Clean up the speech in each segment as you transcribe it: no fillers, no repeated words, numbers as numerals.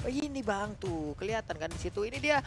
Oh, ini Bang tuh, kelihatan kan di situ. Ini dia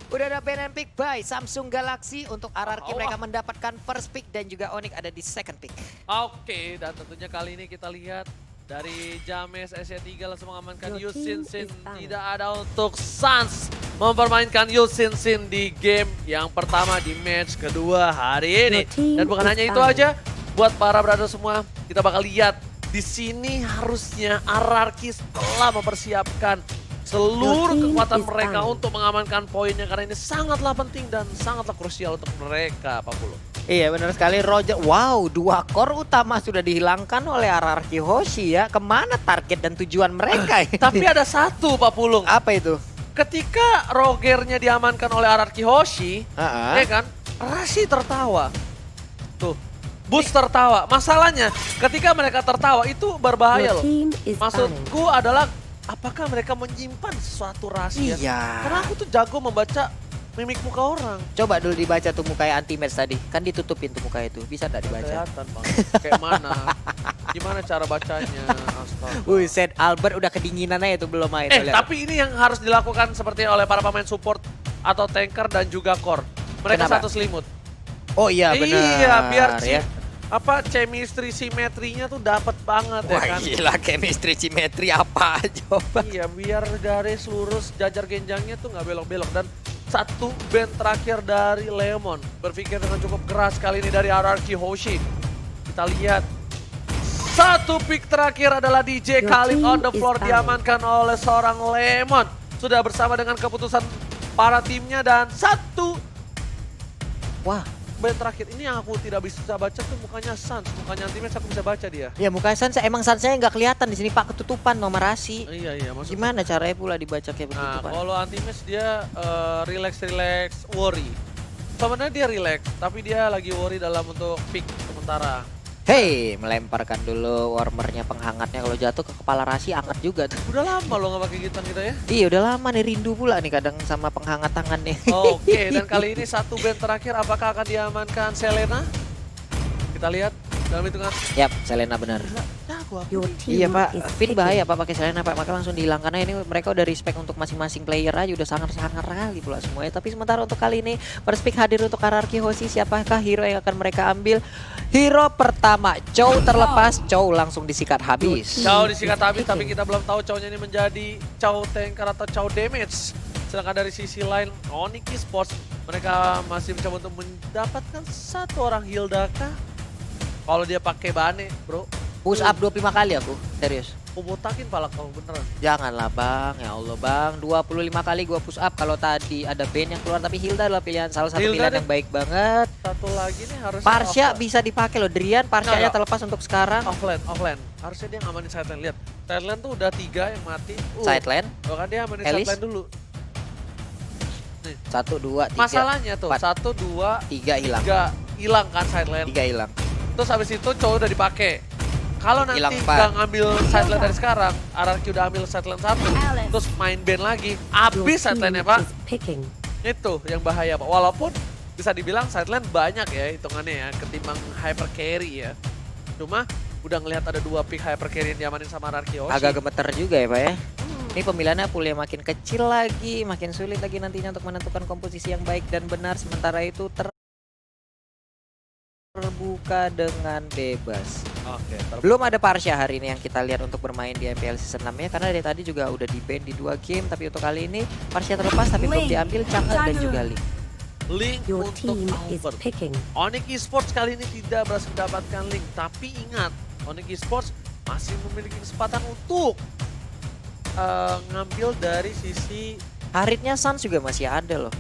udah ada ban and pick by Samsung Galaxy untuk RRQ mereka mendapatkan first pick dan juga Onyx ada di second pick. Oke, dan tentunya kali ini kita lihat dari James SC3 langsung mengamankan Yu Sin Sin. Tidak ada untuk Suns mempermainkan Yu Sin Sin di game yang pertama di match kedua hari ini. Dan bukan hanya itu aja, buat para brother semua, kita bakal lihat di sini harusnya RRQ telah mempersiapkan seluruh kekuatan mereka untuk mengamankan poinnya karena ini sangatlah penting dan sangatlah krusial untuk mereka, Pak Pulo. Iya benar sekali Roger. Wow, 2 core utama sudah dihilangkan oleh RRQ Hoshi ya. Kemana target dan tujuan mereka ini? Tapi ada satu, Pak Pulung. Apa itu? Ketika Rogernya diamankan oleh RRQ Hoshi, ya kan, Rashi tertawa. Tuh, Bus tertawa. Masalahnya ketika mereka tertawa itu berbahaya loh. Maksudku adalah apakah mereka menyimpan sesuatu rahasia? Iya. Karena aku tuh jago membaca mimik muka orang. Coba dulu dibaca tuh mukanya anti-match tadi. Kan ditutupin tuh muka itu. Bisa nggak dibaca? Kelihatan Bang. Kayak mana? Gimana cara bacanya? Astaga. Set Albert udah kedinginan aja itu belum main. Tapi ini yang harus dilakukan seperti oleh para pemain support atau tanker dan juga core. Mereka Kenapa? satu selimut. Oh iya benar. Iya, biar ya. chemistry simetrinya tuh dapat banget ya Wah kan. gila chemistry simetri apa coba. Iya, biar garis lurus jajar genjangnya tuh nggak belok-belok. Dan satu band terakhir dari Lemon berpikir dengan cukup keras kali ini dari RRQ Hoshi. Kita lihat satu pick terakhir adalah DJ Khalid on the floor diamankan oleh seorang Lemon. Sudah bersama dengan keputusan para timnya dan satu Wah. band terakhir ini yang aku tidak bisa baca tuh mukanya Suns, mukanya Anti-Match aku bisa baca dia. Ya mukanya Sans emang Sansnya nggak kelihatan di sini Pak, ketutupan numerasi. Iya, maksudnya. Gimana caranya pula dibaca kayak begitu Nah, Pak? kalau Anti-Match dia relax worry. Sebenarnya dia relax, tapi dia lagi worry dalam untuk pick sementara. Hei, melemparkan dulu warmernya penghangatnya, kalau jatuh ke kepala Rasi anget juga tuh. Udah lama lo nggak pakai gituan kita ya. Iya udah lama nih, rindu pula nih kadang sama penghangat tangan nih. Oke, dan kali ini satu band terakhir apakah akan diamankan Selena? Kita lihat dalam hitungan. Yap, Selena benar. Iya Pak, Vin bahaya Pak pakai Selena Pak, maka langsung dihilangkan. Karena ini mereka udah respect untuk masing-masing player aja, udah sangat-sangat kali pula semuanya. Tapi sementara untuk kali ini first pick hadir untuk RRQ Hoshi, siapakah hero yang akan mereka ambil? Hero pertama, Chow terlepas, Chow langsung disikat habis. Chow disikat habis, tapi kita belum tahu Chow-nya ini menjadi Chow tanker atau Chow damage. Sedangkan dari sisi lain, Onyx Esports, mereka masih mencoba untuk mendapatkan satu orang Hildaka. Kalau dia pakai Bane, bro. Push up 25 kali aku, serius. Aku botakin pala kau beneran. Janganlah Bang, ya Allah Bang, 25 kali gua push up. Kalau tadi ada band yang keluar, tapi Hilda adalah pilihan, salah satu Hilda pilihan yang baik banget. Satu lagi nih harusnya Parsha bisa dipakai loh, Drian Parshanya terlepas untuk sekarang. offline. Harusnya dia ngamanin sideline. Lihat, sideline tuh udah 3 yang mati. Sideline, Bahkan dia ngamanin Elis. sideline dulu. 1, 2, 3, Masalahnya tuh 4, 1, 2, 3 hilang. 3 hilang kan sideline. 3 hilang. Terus habis itu cowok udah dipakai. Kalau nanti Hilang nggak 4. ngambil sideline dari sekarang, RRQ udah ambil sideline 1, terus main band lagi, habis sideline-nya Pak. Itu yang bahaya Pak. Walaupun bisa dibilang sideline banyak ya hitungannya ya, ketimbang hyper carry ya. Cuma udah ngelihat ada 2 pick hyper carry yang diamanin sama RRQ Hoshi. Agak gemeter juga ya Pak ya. Ini pemilihannya poolnya makin kecil lagi, makin sulit lagi nantinya untuk menentukan komposisi yang baik dan benar. Sementara itu terbuka dengan bebas. Oke, Belum ada Parsha hari ini yang kita lihat untuk bermain di MPL Season 6 ya, karena dari tadi juga udah di ban di 2 game. Tapi untuk kali ini Parsha terlepas tapi belum diambil Chang'e dan juga Link. Link untuk Albert. Onyx Esports kali ini tidak berhasil mendapatkan Link, tapi ingat Onyx Esports masih memiliki kesempatan untuk ngambil dari sisi Haritnya Sans juga masih ada loh.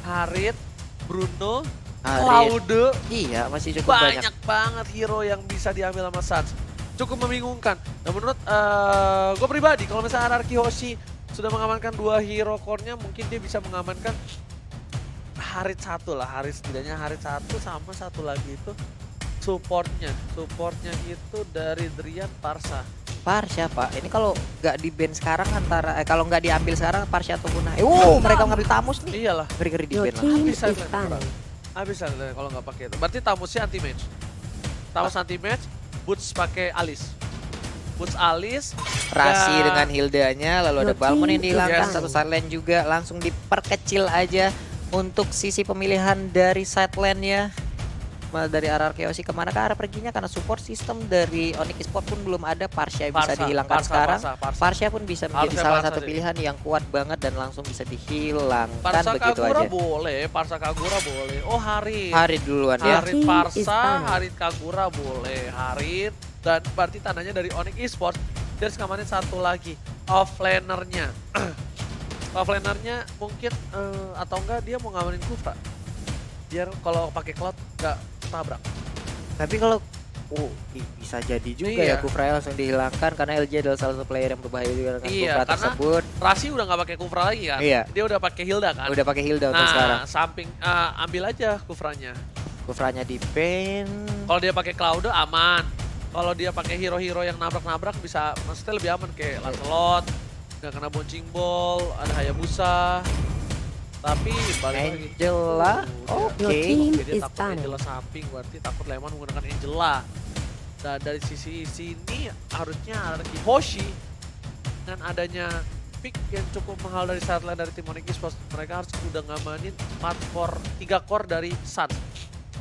Harit, Bruno, Harit. Claude. Iya, masih cukup banyak. Banyak banget hero yang bisa diambil sama Suns. Cukup membingungkan. Dan menurut gue pribadi, kalau misalnya RRQ Hoshi sudah mengamankan 2 hero core-nya, mungkin dia bisa mengamankan Harit 1 lah. Harit setidaknya Harit 1 sama satu lagi itu supportnya. Supportnya itu dari Drian Parsha. Parsha Pak, ini kalau nggak di ban sekarang antara kalau nggak diambil sekarang Parsha atau Punah. Mereka ngambil Tamus nih. Iyalah. Ngeri-ngeri di ban lah. Habis sideline kalau nggak pakai itu. Berarti Tamusnya anti-match. Tamus anti-match, Boots pakai Alice. Boots Alice. Rasi Ya. dengan Hildanya, lalu ada Your Balmon yang team is dihilangkan, down. satu sideline juga langsung diperkecil aja untuk sisi pemilihan dari sideline-nya. Dari RRQ kemana ke arah perginya karena support system dari Onyx Esports pun belum ada. Parsha bisa dihilangkan sekarang. Parsha pun bisa menjadi Harusnya salah Parsha satu sih. pilihan yang kuat banget dan langsung bisa dihilangkan Parsa begitu Kagura aja. boleh, Parsa Kagura boleh. Oh Harit. Harit duluan ya. Harit Team is Parsa, down. Harit Kagura boleh. Harit dan berarti tandanya dari Onyx Esports. Terus kemarin satu lagi offlanernya. Offlanernya mungkin atau enggak dia mau ngamanin Kufra. Biar kalau pakai cloud enggak tabrak. Tapi kalau bisa jadi juga Iya. ya Kufra langsung dihilangkan karena LG adalah salah satu player yang berbahaya juga dengan Iya, Kufra karena tersebut. Rasi udah nggak pakai Kufra lagi kan? Iya. Dia udah pakai Hilda kan? Udah pakai Hilda untuk sekarang. Nah, samping ambil aja Kufranya. Kufranya di pen. Kalau dia pakai Cloud aman. Kalau dia pakai hero-hero yang nabrak-nabrak bisa maksudnya lebih aman kayak Lancelot, nggak kena bouncing ball, ada Hayabusa. Tapi balik lagi. Angela, Dia- oke. Your team dia is takut down. Angela samping, berarti takut Lemon menggunakan Angela. Dan dari sisi sini harusnya ada Hoshi dengan adanya pick yang cukup mahal dari sideline dari tim Onyx Esports, mereka harus udah ngamanin 4 core, 3 core dari Suns.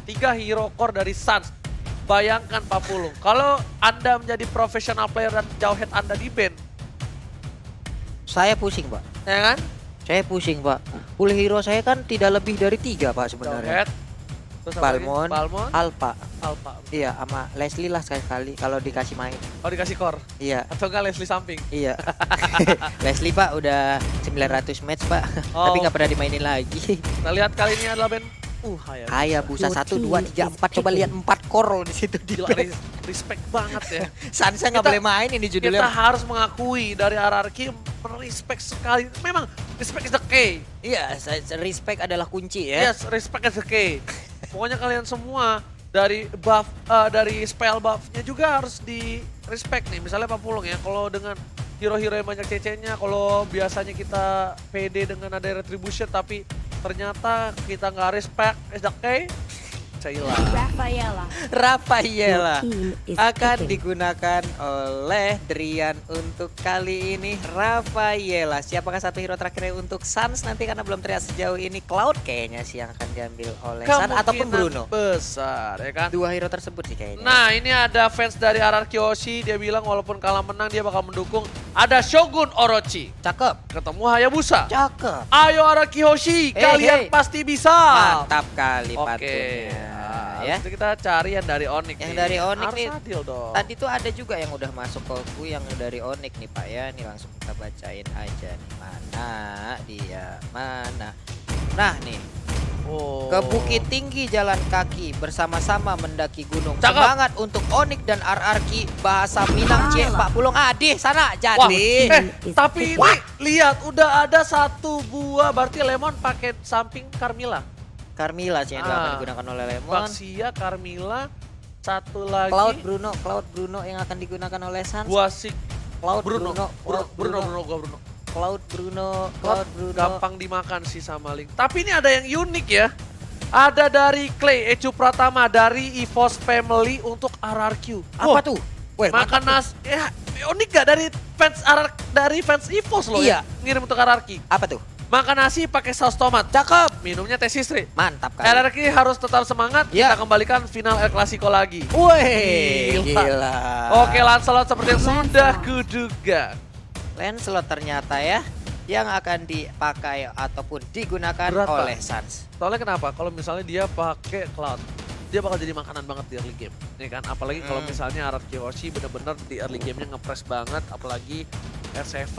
3 hero core dari Suns. Bayangkan Pak Pulung, kalau Anda menjadi professional player dan jauh head Anda di ban, Saya pusing, Pak. ya kan? Saya pusing, Pak. Full hero saya kan tidak lebih dari 3, Pak Jauh sebenarnya. head. Terus apa lagi? Balmon, Balmon, Alpha. Alpha. Iya, sama Leslie lah sekali-kali kalau dikasih main. Oh dikasih core, Iya, atau enggak Leslie samping? iya. Leslie, Pak, udah 900 match, Pak. Oh. Tapi nggak pernah dimainin lagi. Kita lihat kali ini adalah band Hayabusa Your 1, team 2, 3, 4. Coba is lihat 4 core loh di situ di Gila, bench. respect banget ya. Sansa nggak Kita- boleh main ini Kita judulnya. harus mengakui dari RRQ respect sekali. Memang respect is the key. Iya, respect adalah kunci ya. Yes, respect is the key. Pokoknya kalian semua dari buff, dari spell buffnya juga harus di respect nih. Misalnya Pak Pulung ya, kalau dengan hero-hero yang banyak CC-nya, kalau biasanya kita pede dengan ada retribution, tapi ternyata kita nggak respect is the key, Cailah. Rafaela. Rafaela Your team is akan picking. digunakan oleh Drian untuk kali ini. Rafaela, siapakah satu hero terakhir untuk Suns nanti karena belum terlihat sejauh ini. Cloud kayaknya sih yang akan diambil oleh Suns ataupun Bruno. Besar ya kan. Dua hero tersebut sih kayaknya. Nah ini ada fans dari RRQ Hoshi, dia bilang walaupun kalah menang dia bakal mendukung. Ada Shogun Orochi, Cakep, ketemu Hayabusa. cakep. Ayo RRQ Hoshi, kalian pasti bisa. Mantap kali Oke, patunnya. Ya. habis itu kita cari yang dari Onyx Yang nih. dari Onyx Harus nih, adil dong. Tadi tuh ada juga yang udah masuk ke ku yang dari Onyx nih Pak ya. Nih langsung kita bacain aja nih. Mana dia? Mana? Nah nih, Oh. ke Bukit Tinggi jalan kaki bersama-sama mendaki gunung. Cakep. Semangat untuk Onyx dan RRQ bahasa Minang C. Pak Pulung Adih sana Wah, jadi. tapi ini lihat udah ada satu buah, berarti Lemon pakai samping Carmilla. Carmilla sih yang akan digunakan oleh Lemon. Baxia, Carmilla, satu lagi. Cloud Bruno yang akan digunakan oleh Suns. Gua sih Cloud Bruno. Cloud Bruno. Cloud Bruno. Gampang dimakan sih sama Link. Tapi ini ada yang unik ya. Ada dari Clay Ecu Pratama dari EVOS Family untuk RRQ. Apa tuh? Weh, Makan nas. Ya, unik gak dari fans EVOS loh Iya. ya? Ngirim untuk RRQ. Apa tuh? Makan nasi pakai saus tomat. Cakep. Minumnya teh sistri. Mantap kali. RRQ harus tetap semangat. Ya. Kita kembalikan final El Clasico lagi. Wih, Gila. gila. Oke, Lancelot seperti yang sudah kuduga. Lancelot ternyata ya yang akan dipakai ataupun digunakan Berat, Pak. oleh Suns. Soalnya kenapa? Kalau misalnya dia pakai Cloud, dia bakal jadi makanan banget di early game. Ya kan? Apalagi kalau misalnya RRQ Hoshi bener-bener di early gamenya nge-press banget. Apalagi R7,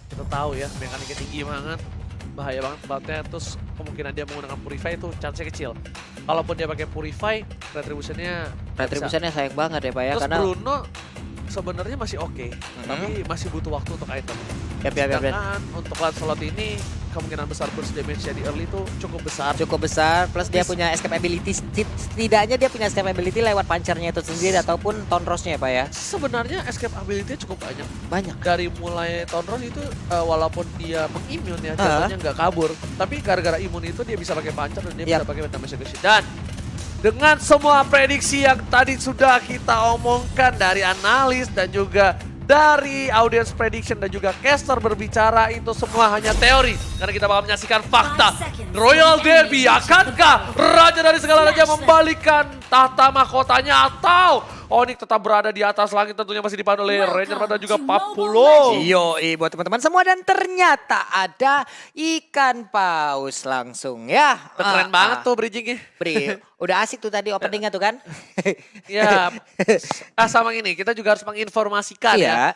kita tahu ya mekaniknya tinggi banget. Bahaya banget batnya, terus kemungkinan dia menggunakan Purify itu chance-nya kecil. Kalaupun dia pakai Purify, retributionnya Retributionnya sayang banget ya Pak ya terus karena Bruno sebenarnya masih oke, tapi masih butuh waktu untuk item. Yap. Sedangkan untuk Lancelot ini kemungkinan besar burst damage-nya di early itu cukup besar. cukup besar plus dia punya escape ability, setidaknya dia punya escape ability lewat pancernya itu sendiri ataupun Tonrosnya ya Pak ya. Sebenarnya escape ability cukup banyak. Banyak. Dari mulai Tonros itu walaupun dia mengimun ya, jatuhnya nggak kabur. Tapi gara-gara imun itu dia bisa pakai pancer dan dia bisa pakai damage aggression. Dan dengan semua prediksi yang tadi sudah kita omongkan dari analis dan juga dari audience prediction dan juga caster berbicara itu semua hanya teori. Karena kita bakal menyaksikan fakta. Royal Derby, akankah raja dari segala raja membalikan tahta mahkotanya atau Onyx tetap berada di atas langit, tentunya masih dipandu oleh Ranger dan juga Papulo. Yoi buat teman-teman semua, dan ternyata ada ikan paus langsung ya. Keren banget tuh bridgingnya. Udah asik tuh tadi openingnya tuh kan. Ya, sama ini kita juga harus menginformasikan ya.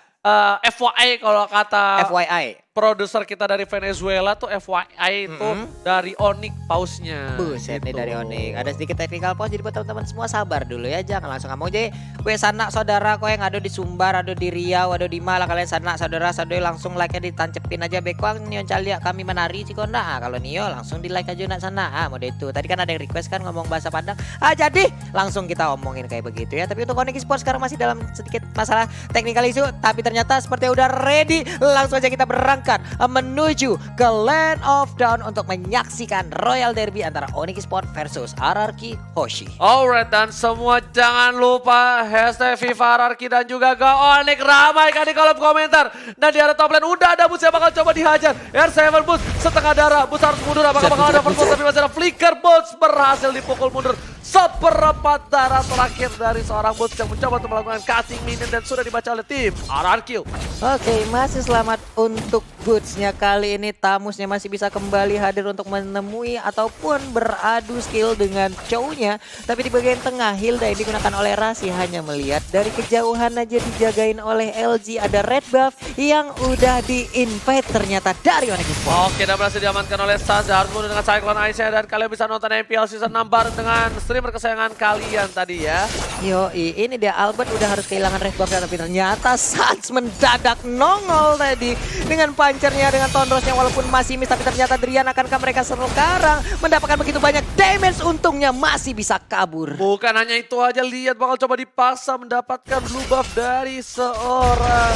FYI kalau kata FYI. produser kita dari Venezuela tuh FYI itu dari Onyx pausnya. Buset nih gitu. dari Onyx. Ada sedikit technical pause, jadi buat teman-teman semua sabar dulu ya. Jangan langsung ngomong aja. Weh sana saudara kau yang ada di Sumbar, ada di Riau, ada di Malang. Kalian sana saudara-saudara langsung like-nya ditancepin aja. Bekwang Nio Calia kami menari sih kona. Kalau Nio langsung di like aja nak sana. Mode itu. Tadi kan ada yang request kan ngomong bahasa Padang. Jadi langsung kita omongin kayak begitu ya. Tapi untuk Onyx Esports sekarang masih dalam sedikit masalah technical issue. Tapi ternyata seperti udah ready. Langsung aja kita berangkat menuju ke Land of Dawn untuk menyaksikan Royal Derby antara Onyx Esports versus RRQ Hoshi. Alright, dan semua jangan lupa hashtag FIFA RRQ dan juga Go Onyx ramaikan di kolom komentar. Dan di area top lane udah ada Bus yang bakal coba dihajar. R7 Bus setengah darah, Bus harus mundur, apakah bakal ada first blood, tapi masih ada flicker. Bus berhasil dipukul mundur. Seperempat darah terakhir dari seorang Bus yang mencoba untuk melakukan cutting minion dan sudah dibaca oleh tim RRQ. Oke, masih selamat untuk Boots-nya kali ini. Tamusnya masih bisa kembali hadir untuk menemui ataupun beradu skill dengan Chow-nya. Tapi di bagian tengah Hilda yang digunakan oleh Rasi hanya melihat dari kejauhan aja dijagain oleh LG. Ada red buff yang udah di-invite ternyata dari Onyx Esports. Oke, dan berhasil diamankan oleh Sans. Harus mundur dengan Cyclone Aisyah dan kalian bisa nonton MPL Season 6 bareng dengan streamer kesayangan kalian tadi ya. Yoi, ini dia Albert udah harus kehilangan red buff, tapi ternyata Sans mendadak nongol tadi dengan pancernya, dengan tondrosnya walaupun masih miss, tapi ternyata Drian akankah mereka sekarang mendapatkan begitu banyak damage, untungnya masih bisa kabur. Bukan hanya itu aja, lihat bakal coba dipaksa mendapatkan blue buff dari seorang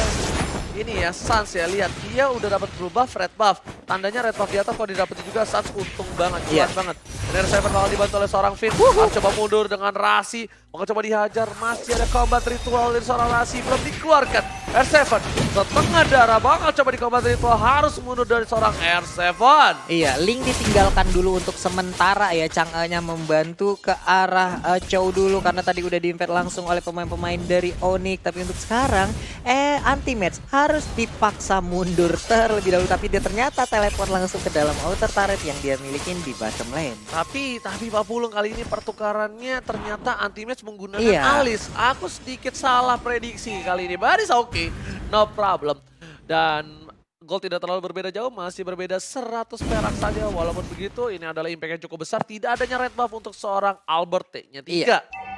ini ya, Sans ya, lihat dia udah dapat blue buff, red buff. Tandanya red buff di atas kalau didapetin juga Sans untung banget, kuat banget. Dan R7 bakal dibantu oleh seorang Finn, harus coba mundur dengan Rasi, bakal coba dihajar, masih ada combat ritual dari seorang Rasi, belum dikeluarkan. R7 setengah darah bakal coba di combat ritual, harus mundur dari seorang R7. Iya, Link ditinggalkan dulu untuk sementara ya, Chang'e-nya membantu ke arah Chow dulu karena tadi udah di-invite langsung oleh pemain-pemain dari Onyx. Tapi untuk sekarang anti-match harus dipaksa mundur terlebih dahulu, tapi dia ternyata teleport langsung ke dalam outer turret yang dia milikin di bottom lane. Tapi Pak Pulung kali ini pertukarannya ternyata anti-match menggunakan Alis. Aku sedikit salah prediksi kali ini, but it's okay, no problem. Dan gold tidak terlalu berbeda jauh, masih berbeda 100 perak saja. Walaupun begitu, ini adalah impact yang cukup besar. Tidak adanya red buff untuk seorang Albert T-nya 3.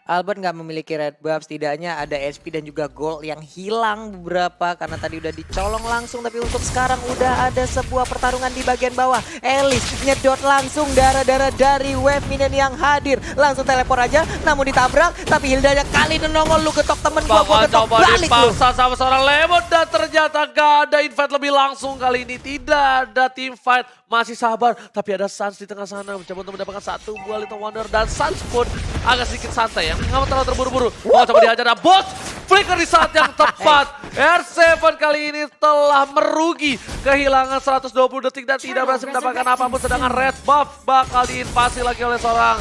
Albert nggak memiliki red buff, setidaknya ada SP dan juga gold yang hilang beberapa karena tadi udah dicolong langsung. Tapi untuk sekarang udah ada sebuah pertarungan di bagian bawah. Elis nyedot langsung darah-darah dari wave minion yang hadir. Langsung teleport aja, namun ditabrak. Tapi Hildanya kali ini nongol, lu getok temen gua getok balik lu. Dipaksa sama seorang Lemon dan ternyata gak ada invite lebih langsung kali ini. Tidak ada team fight, masih sabar. Tapi ada Sans di tengah sana mencoba untuk mendapatkan satu buah Little Wonder. Dan Sans pun agak sedikit santai ya, nggak mau terlalu terburu-buru. Mau coba dihajar, ada bot flicker di saat yang tepat. R7 kali ini telah merugi, kehilangan 120 detik dan tidak berhasil mendapatkan apapun. Sedangkan red buff bakal diinvasi lagi oleh seorang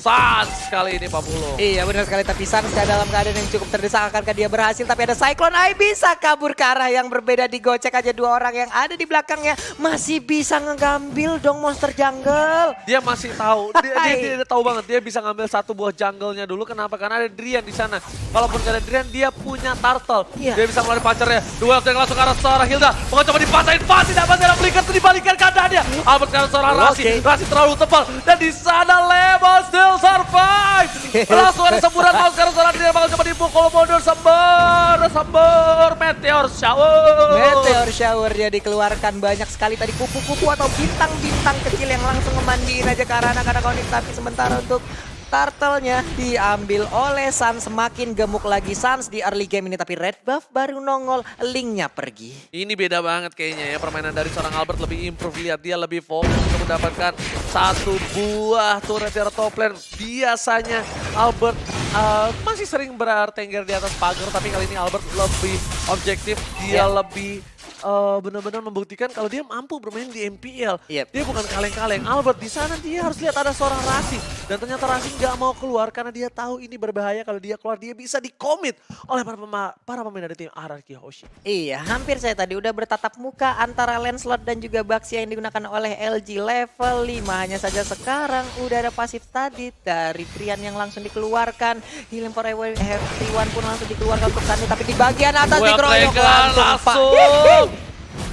Sans kali ini, Pak Pulo. Iya benar sekali, tapi Sans dalam keadaan yang cukup terdesak. Akankah dia berhasil? Tapi ada Cyclone Eye bisa kabur ke arah yang berbeda. Digocek aja dua orang yang ada di belakangnya. Masih bisa ngegambil dong monster jungle. Dia masih tahu, dia tahu banget. Dia bisa ngambil satu buah jungle-nya dulu. Kenapa? Karena ada Drian di sana. Walaupun gak ada Drian, dia punya turtle. Dia bisa ngeluarin pancernya. Dua yang langsung ke arah seorang Hilda. Mau coba dipatahin, pasti dapat ada flicker itu dibalikan keadaannya. Albert ke arah seorang Rasi. Rasi terlalu tebal. Dan di sana Lemos still survive. Langsung ada semburan mau sekarang seorang Drian bakal coba dipukul mundur. Sember meteor shower. Meteor shower dia dikeluarkan banyak sekali tadi, kupu-kupu atau bintang-bintang kecil yang langsung memandiin aja ke arah anak-anak Onyx. Tapi sementara untuk turtle-nya diambil oleh Sans, semakin gemuk lagi Sans di early game ini. Tapi red buff baru nongol, Link-nya pergi. Ini beda banget kayaknya ya, permainan dari seorang Albert lebih improve. Lihat dia lebih fokus untuk mendapatkan satu buah turret di top lane. Biasanya Albert masih sering bertengger di atas pagar, tapi kali ini Albert lebih objektif, dia lebih benar-benar membuktikan kalau dia mampu bermain di MPL. Dia bukan kaleng-kaleng. Albert di sana dia harus lihat ada seorang Rasi, dan ternyata Rasi nggak mau keluar karena dia tahu ini berbahaya. Kalau dia keluar dia bisa dikomit oleh para pemain dari tim RRQ Hoshi. Iya, hampir saya tadi udah bertatap muka antara Lancelot dan juga Baxia yang digunakan oleh LG level 5. Hanya saja sekarang udah ada pasif tadi dari Trian yang langsung dikeluarkan. Healing for everyone pun langsung dikeluarkan untuk Sandy, tapi di bagian atas dikeroyok langsung.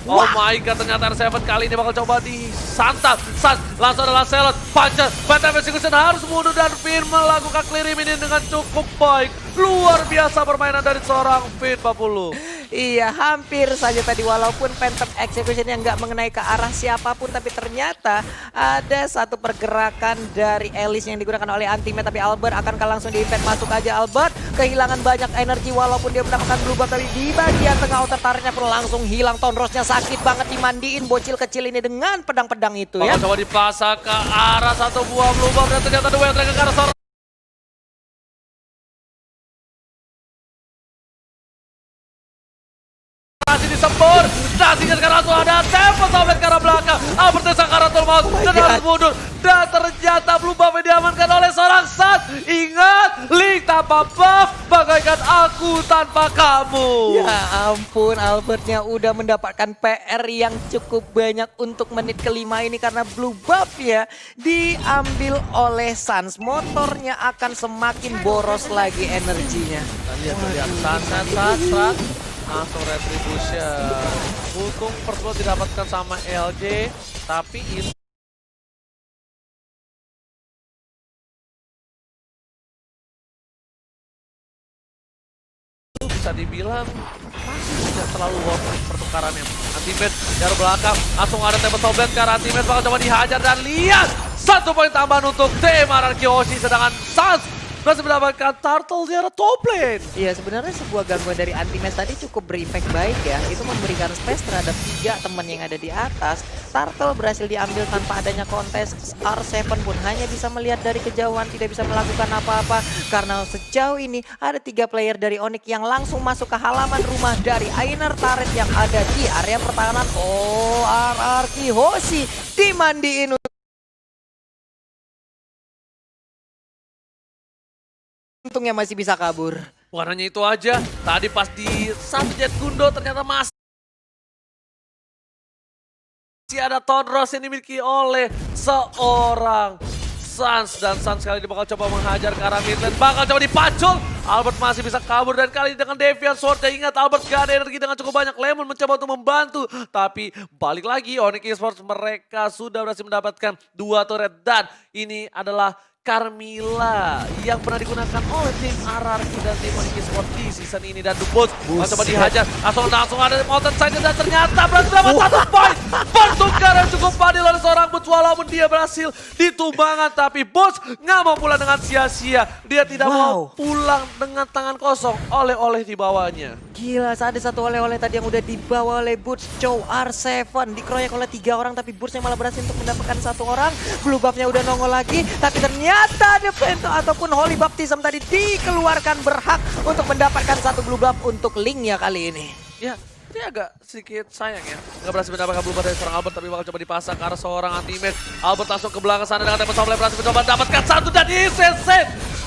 Oh my god, ternyata R7 kali ini bakal coba disantap. Langsung adalah Selot, Puncher, Phantom Execution harus mundur dan Finn melakukan clear ini dengan cukup baik. Luar biasa permainan dari seorang Finn 40. Iya, hampir saja tadi walaupun Phantom Execution yang nggak mengenai ke arah siapapun, tapi ternyata ada satu pergerakan dari Elise yang digunakan oleh Anti-Mate, tapi Albert akankah langsung di-impact? Masuk aja Albert, kehilangan banyak energi walaupun dia mendapatkan blue buff, tapi di bagian tengah outer turret-nya pun langsung hilang. Tonrosnya sakit banget dimandiin bocil kecil ini dengan pedang-pedang itu ya. Coba dipasang ke arah satu buah blue buff dan ternyata dua yang terakhir ke arah seorang Nasi disembur, Nasinya sekarang langsung ada tempo sampai ke arah belakang. Albert Sakaratul Maut dan harus mundur. Dan ternyata blue buff diamankan oleh seorang Sans. Ingat, Link tanpa buff bagaikan aku tanpa kamu. Ya ampun, Albertnya udah mendapatkan PR yang cukup banyak untuk menit kelima ini karena blue buff ya diambil oleh Sans. Motornya akan semakin boros lagi energinya. Lihat, Sans. Langsung retribution. Untung first blood didapatkan sama LJ, tapi itu bisa dibilang masih tidak terlalu worth it pertukarannya. Anti-Mate dari belakang, langsung ada tembak sobet ke arah Anti-Mate, bakal coba dihajar dan lihat 1 poin tambahan untuk tim RRQ Hoshi, sedangkan Sans berhasil mendapatkan turtle di arah top lane. Iya, sebenarnya sebuah gangguan dari Anti-Mate tadi cukup berimpact baik ya. Itu memberikan space terhadap 3 teman yang ada di atas. Turtle berhasil diambil tanpa adanya kontes. R7 pun hanya bisa melihat dari kejauhan, tidak bisa melakukan apa-apa. Karena sejauh ini ada 3 player dari Onyx yang langsung masuk ke halaman rumah dari Inner Turret yang ada di area pertahanan. Oh, RRQ Hoshi dimandiin. Untungnya masih bisa kabur. Bukan hanya itu aja, tadi pas di satu jet gundo ternyata masih ada Tonros yang dimiliki oleh seorang Sans. Dan Sans kali ini bakal coba menghajar ke arah mid lane, bakal coba dipacul. Albert masih bisa kabur dan kali ini dengan Deviant Sword. Ingat, Albert gak ada energi dengan cukup banyak. Lemon mencoba untuk membantu, tapi balik lagi Onyx Esports mereka sudah berhasil mendapatkan 2 turret. Dan ini adalah Carmilla yang pernah digunakan oleh tim RRQ dan tim Onyx Esports di season ini. Dan Dubos coba dihajar, langsung ada mountain side dan ternyata berhasil dapat 1 poin. Pertukaran cukup adil oleh seorang Boots walaupun dia berhasil ditumbangkan, tapi Boots nggak mau pulang dengan sia-sia. Dia tidak mau pulang dengan tangan kosong, oleh-oleh di bawahnya. Gila, ada satu oleh-oleh tadi yang udah dibawa oleh Boots. Chow R7 dikeroyok oleh 3 orang, tapi Bootsnya malah berhasil untuk mendapatkan 1 orang. Blue buffnya udah nongol lagi, tapi ternyata The Phantom ataupun Holy Baptism tadi dikeluarkan, berhak untuk mendapatkan 1 blue buff untuk Link ya kali ini. Ya, ini agak sedikit sayang ya. Nggak berhasil mendapatkan blue buff dari seorang Albert, tapi bakal coba dipasang ke arah seorang Anti-Mate. Albert langsung ke belakang sana dengan tempat Sombly, berhasil mencoba mendapatkan 1 dan ICC.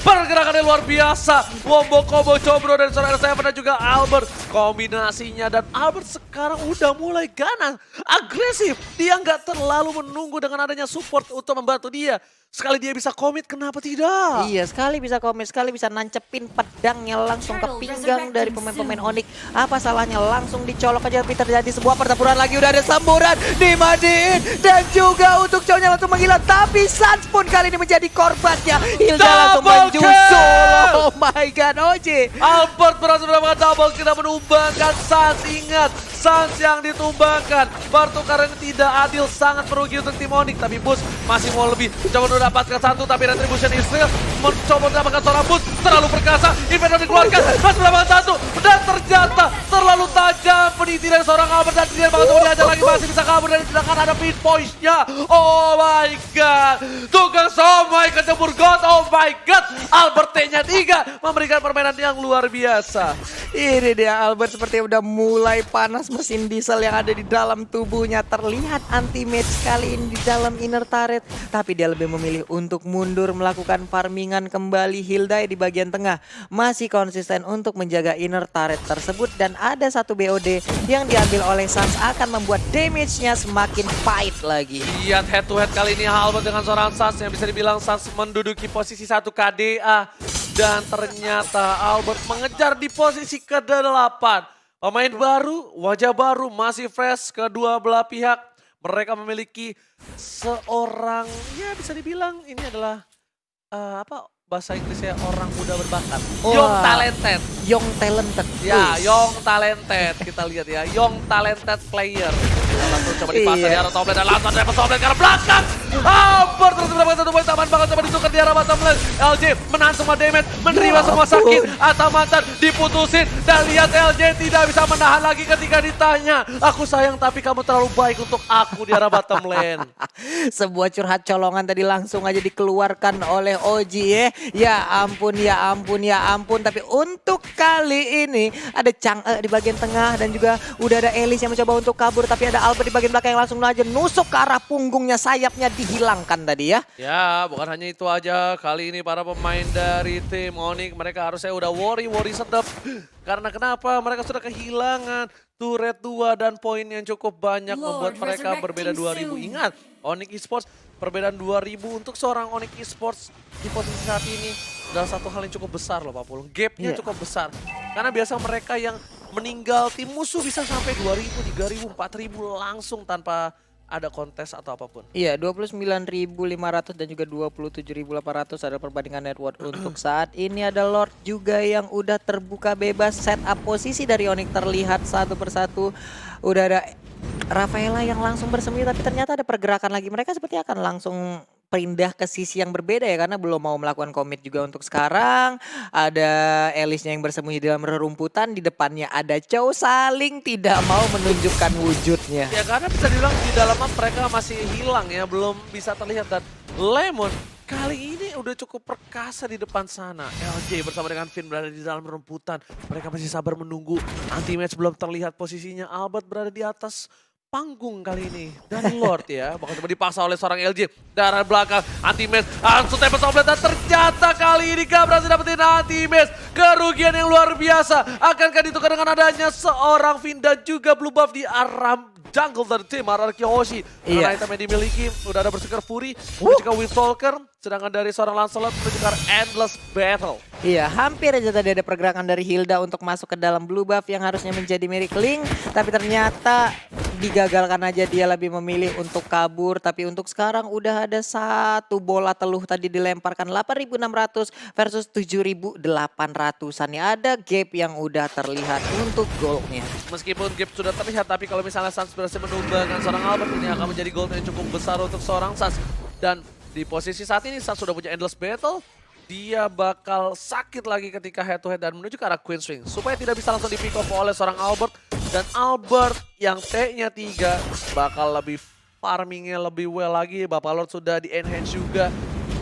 Pergerakannya luar biasa. Wombo combo combro dari seorang R7 dan juga Albert. Kombinasinya dan Albert sekarang udah mulai ganas, agresif. Dia nggak terlalu menunggu dengan adanya support untuk membantu dia. Sekali dia bisa komit, kenapa tidak? Iya, sekali bisa komit, sekali bisa nancepin pedangnya langsung ke pinggang dari pemain-pemain Onyx. Apa salahnya langsung dicolok aja, tapi terjadi sebuah pertempuran lagi. Udah ada semburan dimandiin dan juga untuk cowoknya langsung menghilang. Tapi Sans pun kali ini menjadi korbannya. Hilda langsung menjusul. Oh my god, Oji. Albert berhasil mendapatkan double kill dan menumbangkan Sans. Ingat, Suns yang ditumbangkan. Pertukaran ini tidak adil, sangat merugi untuk tim Onyx. Tapi Bus masih mau lebih. Coba mendapatkan satu, tapi Retribution Israel mencoba mendapatkan seorang Bus. Terlalu perkasa, Invader dikeluarkan. Masih mendapatkan satu. Dan ternyata terlalu tajam peniti dari seorang Albert. Dan dia bakal coba diajar lagi, masih bisa kabur. Dan sedangkan ada pinpoint-nya. Oh my god. Tukang somai kecebur God. Oh my god. Albert T-nya 3 memberikan permainan yang luar biasa. Ini dia Albert seperti udah mulai panas mesin diesel yang ada di dalam tubuhnya. Terlihat anti-match kali ini di dalam inner turret. Tapi dia lebih memilih untuk mundur melakukan farmingan kembali. Hilda di bagian tengah masih konsisten untuk menjaga inner turret tersebut. Dan ada satu BOD yang diambil oleh Suns akan membuat damage-nya semakin fight lagi. Lihat head to head kali ini Albert dengan seorang Suns yang bisa dibilang Suns menduduki posisi 1 KDA. Dan ternyata Albert mengejar di posisi ke-8. Pemain baru, wajah baru, masih fresh kedua belah pihak. Mereka memiliki seorang, ya bisa dibilang ini adalah bahasa Inggrisnya orang muda berbakat. Young talented. Young talented. Ya, young talented. Kita lihat ya, young talented player. Kita langsung coba dipasang di arah top lane dan langsung dapat top lane ke arah belakang. Albert terus mendapatkan 1 poin taman bakal coba ditukar di arah bottom lane. LJ menahan semua damage, menerima semua sakit. Atamatan diputusin dan lihat LJ tidak bisa menahan lagi ketika ditanya. Aku sayang tapi kamu terlalu baik untuk aku di arah bottom lane. Sebuah curhat colongan tadi langsung aja dikeluarkan oleh Oji ya. Ya ampun, ya ampun, ya ampun. Tapi untuk kali ini ada Chang'e di bagian tengah dan juga udah ada Elise yang mencoba untuk kabur. Tapi ada Albert di bagian belakang yang langsung aja nusuk ke arah punggungnya, sayapnya dihilangkan tadi ya. Ya, bukan hanya itu aja. Kali ini para pemain dari tim Onyx mereka harusnya udah worry sedap. Karena kenapa? Mereka sudah kehilangan turret 2 dan poin yang cukup banyak membuat mereka berbeda 2000. Ingat, Onyx Esports perbedaan 2000 untuk seorang Onyx Esports di posisi saat ini adalah satu hal yang cukup besar loh Pak Pulung. Gapnya cukup besar. Karena biasa mereka yang meninggal tim musuh bisa sampai 2000, 3000, 4000 langsung tanpa ada kontes atau apapun. Iya, 29.500 dan juga 27.800 ada perbandingan net worth untuk saat ini. Ada Lord juga yang udah terbuka bebas, setup posisi dari Onyx terlihat satu persatu. Udah ada Rafaela yang langsung bersembunyi, tapi ternyata ada pergerakan lagi. Mereka seperti akan langsung pindah ke sisi yang berbeda ya, karena belum mau melakukan commit juga untuk sekarang. Ada Elise-nya yang bersembunyi dalam rerumputan, di depannya ada Chow saling tidak mau menunjukkan wujudnya. Ya karena bisa dibilang di dalam map mereka masih hilang ya, belum bisa terlihat. Dan Lemon kali ini udah cukup perkasa di depan sana. LJ bersama dengan Finn berada di dalam rumputan. Mereka masih sabar menunggu. Anti-match belum terlihat posisinya. Albert berada di atas panggung kali ini. Dan Lord ya, bakal coba dipaksa oleh seorang LJ. Darah belakang, anti-match, langsung tembak top dan ternyata kali ini gak berhasil dapetin anti-match. Kerugian yang luar biasa. Akankah ditukar dengan adanya seorang Finn dan juga blue buff di arah jungle dari tim Araki Hoshi. Karena item yang dimiliki, udah ada Berserker Fury, menuju ke Windtalker. Sedangkan dari seorang Lancelot menuju ke Endless Battle. Iya, hampir aja tadi ada pergerakan dari Hilda untuk masuk ke dalam blue buff yang harusnya menjadi Miracle Link. Tapi ternyata digagalkan aja, dia lebih memilih untuk kabur. Tapi untuk sekarang udah ada satu bola teluh tadi dilemparkan 8.600 versus 7.800-an. Ada gap yang udah terlihat untuk goldnya. Meskipun gap sudah terlihat, tapi kalau misalnya Suns berhasil menumbangkan seorang Albert, ini akan menjadi gold yang cukup besar untuk seorang Suns. Dan di posisi saat ini Suns sudah punya Endless Battle. Dia bakal sakit lagi ketika head to head dan menuju ke arah Queen Swing. Supaya tidak bisa langsung di pick off oleh seorang Albert. Dan Albert yang T-nya 3 bakal lebih farmingnya lebih well lagi. Bapak Lord sudah di enhance juga.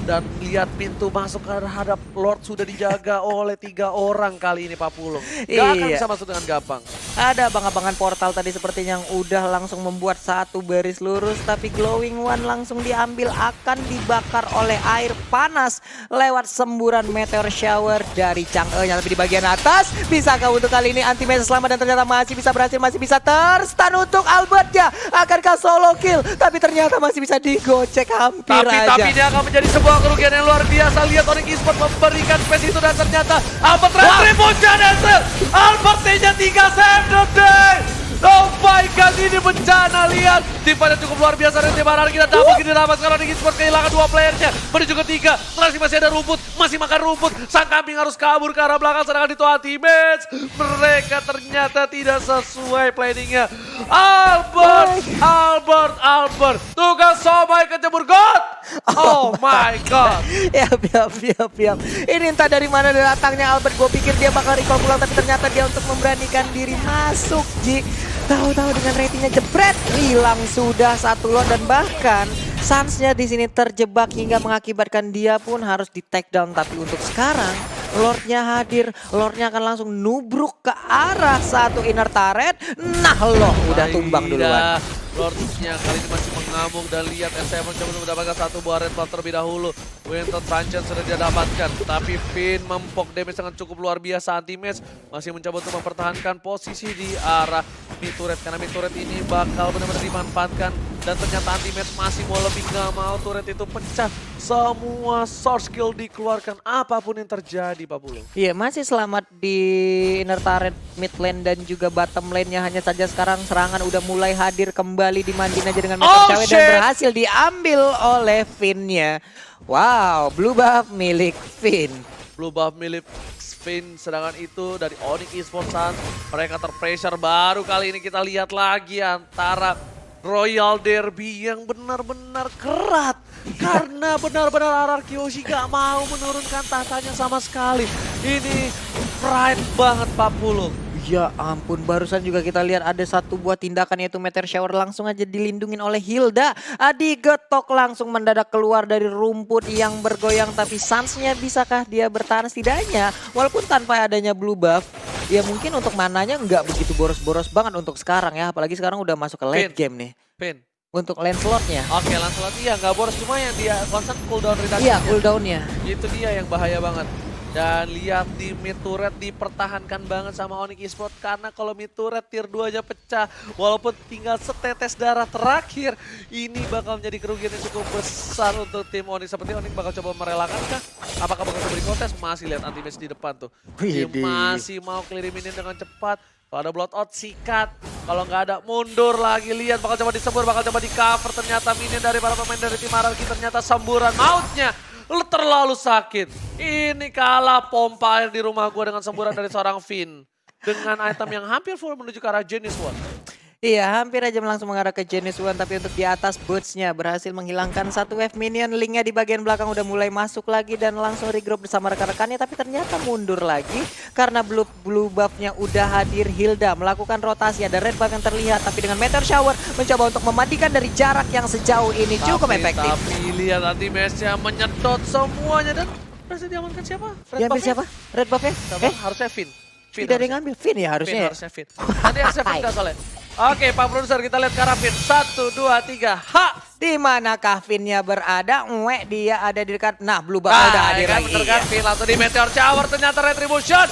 Dan lihat pintu masuk terhadap Lord sudah dijaga oleh 3 orang kali ini Pak Pulung. Gak akan bisa masuk dengan gampang. Ada abang-abangan portal tadi sepertinya yang udah langsung membuat satu baris lurus. Tapi Glowing One langsung diambil, akan dibakar oleh air panas lewat semburan meteor shower dari Chang'e-nya. Tapi di bagian atas, bisakah untuk kali ini anti-match selamat dan ternyata masih bisa berhasil, masih bisa terstun untuk Albert ya. Akankah solo kill? Tapi ternyata masih bisa digocek hampir aja. Tapi dia akan menjadi sebuah kerugian yang luar biasa. Lihat Onyx Esports memberikan space itu dan ternyata Albert Retribution Ansel. Albert T-nya 3 save the day. Oh my god, ini bencana, lihat. Timnya cukup luar biasa dari tim Anarki dan dapat gini dapat kalau Onyx Esports kehilangan 2 playernya. Menuju ke 3, masih ada rumput, masih makan rumput. Sang kambing harus kabur ke arah belakang sedangkan itu Ultimates. Mereka ternyata tidak sesuai planningnya. Albert. Tugas Somai kecebur God. Oh my god. Yap. Ini entah dari mana datangnya Albert. Gue pikir dia bakal recall pulang, tapi ternyata dia untuk memberanikan diri masuk, Ji. Tahu-tahu dengan ratingnya jebret, hilang sudah satu lot dan bahkan Suns-nya di sini terjebak hingga mengakibatkan dia pun harus di take down. Tapi untuk sekarang Lord-nya hadir, Lord-nya akan langsung nubruk ke arah satu inner turret. Nah loh, udah tumbang duluan. Lord-nya kali ini masih mengamuk dan lihat S7 coba mendapatkan satu buah red flag terlebih dahulu. Winter Truncheon sudah dia dapatkan, tapi Finn mempok damage sangat cukup luar biasa. Anti-match masih mencoba untuk mempertahankan posisi di arah mid turret karena mid turret ini bakal benar-benar dimanfaatkan dan ternyata Anti-match masih mau lebih nggak mau turret itu pecah. Semua source skill dikeluarkan apapun yang terjadi, Pak Pulu. Iya, masih selamat di inner turret mid lane dan juga bottom lane-nya. Hanya saja sekarang serangan udah mulai hadir kembali, dimandiin aja dengan Meteor Shower dan berhasil diambil oleh Finn-nya. Wow, blue buff milik Finn. Blue buff milik Finn, sedangkan itu dari Onyx Esports. Mereka terpressure, baru kali ini kita lihat lagi antara Royal Derby yang benar-benar kerat. Karena benar-benar RRQ Yoshi gak mau menurunkan tahtanya sama sekali. Ini pride banget Pak Pulung. Ya ampun, barusan juga kita lihat ada satu buah tindakan yaitu Meteor Shower langsung aja dilindungin oleh Hilda. Adi Getok langsung mendadak keluar dari rumput yang bergoyang, tapi Suns-nya bisakah dia bertahan setidaknya walaupun tanpa adanya blue buff. Ya mungkin untuk mananya nggak begitu boros-boros banget untuk sekarang ya, apalagi sekarang udah masuk ke late game nih. Pin. Untuk Lancelot-nya. Oke, Lancelot iya nggak boros, cuma yang dia constant cooldown reduction. Iya, cooldown-nya. Itu dia yang bahaya banget. Dan lihat di mid turret dipertahankan banget sama Onyx Esports karena kalau mid turret tier 2 aja pecah walaupun tinggal setetes darah terakhir, ini bakal menjadi kerugian yang cukup besar untuk tim Onyx. Seperti Onyx bakal coba merelakan kah? Apakah bakal coba dikontes? Masih lihat Anti-match di depan tuh. Dia masih mau clear minion dengan cepat. Kalau ada bloodout sikat, kalau nggak ada mundur lagi, lihat bakal coba disembur, bakal coba di cover. Ternyata minion dari para pemain dari tim RRQ ternyata semburan mautnya terlalu sakit. Ini kalah pompa air di rumah gua dengan semburan dari seorang Finn. Dengan item yang hampir full menuju ke arah Genesis One. Iya, hampir aja langsung mengarah ke Genesis One, tapi untuk di atas boots-nya berhasil menghilangkan satu wave minion. Linknya di bagian belakang udah mulai masuk lagi dan langsung regroup bersama rekan-rekannya, tapi ternyata mundur lagi karena blue buff-nya udah hadir. Hilda melakukan rotasi, ada red buff yang terlihat, tapi dengan Meteor Shower mencoba untuk memandikan dari jarak yang sejauh ini cukup efektif. Tapi lihat Anti-match-nya menyedot semuanya dan berhasil diamankan siapa? Diambil siapa? Red buff-nya? Harusnya Finn. Tidak ada yang ngambil. Finn ya harusnya. Harusnya Finn. Nanti harusnya Finn nggak soalnya. Oke, Pak Produser, kita lihat ke arah Finn. 1, 2, 3, ha! Di manakah Finn-nya berada? Dia ada di dekat. Nah, blue buff udah hadir lagi. Bener kan, Finn langsung di Meteor Shower. Ternyata Retribution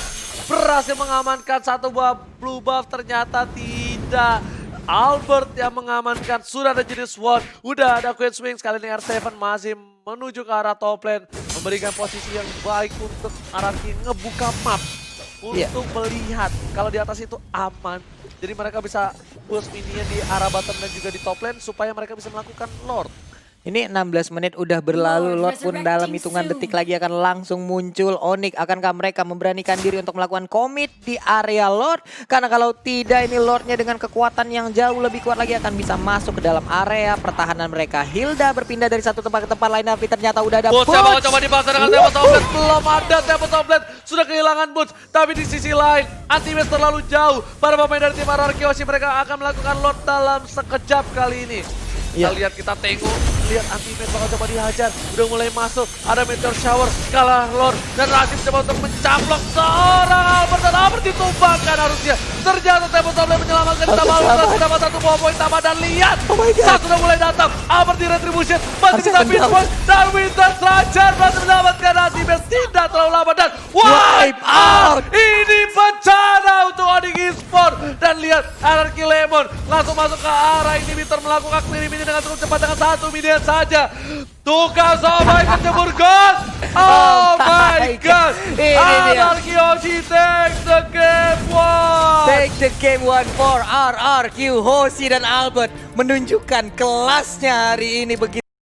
berhasil mengamankan satu buah blue buff. Ternyata tidak. Albert yang mengamankan. Sudah ada jenis One. Udah ada Queen Swing. Sekali ini R7 masih menuju ke arah top lane. Memberikan posisi yang baik untuk RRQ ngebuka map. Untuk melihat kalau di atas itu aman. Jadi mereka bisa push minion di arah bottom dan juga di top lane supaya mereka bisa melakukan Lord. Ini 16 menit udah berlalu, Lord pun dalam hitungan detik lagi akan langsung muncul. Onyx, akankah mereka memberanikan diri untuk melakukan commit di area Lord? Karena kalau tidak, ini Lordnya dengan kekuatan yang jauh lebih kuat lagi akan bisa masuk ke dalam area pertahanan mereka. Hilda berpindah dari satu tempat ke tempat lain, tapi ternyata udah ada Boots. Bakal coba dibakar dengan Tempo Toplet. Belum ada Tempo Toplet, sudah kehilangan Boots. Tapi di sisi lain, Anti-match terlalu jauh. Para pemain dari tim RRQ Yoshi mereka akan melakukan Lord dalam sekejap kali ini. Kita lihat, kita tengok, lihat Anti-match bakal coba dihajar, udah mulai masuk, ada Meteor Shower, kalah Lord, dan Rasim coba untuk mencaplok seorang Albert, dan Albert ditumbangkan harusnya. Ternyata Tempo Toplet menyelamatkan sama Albert, dapat satu buah poin tambah, dan lihat, satu udah mulai datang, Albert di Retribution, masih bisa pinch point, dan Winter Truncheon masih mendapatkan Anti-match, tidak terlalu lama, dan wipe out! Ini bencana untuk Onyx Esports, dan lihat RRQ Lemon langsung masuk ke arah inhibitor melakukan clearing minion dengan cukup cepat dengan satu minion saja. Tugas Somai kecebur gol. Oh my god. RRQ Yoshi takes the game one. Take the the game one for RRQ. Hoshi dan Albert menunjukkan kelasnya hari ini begitu.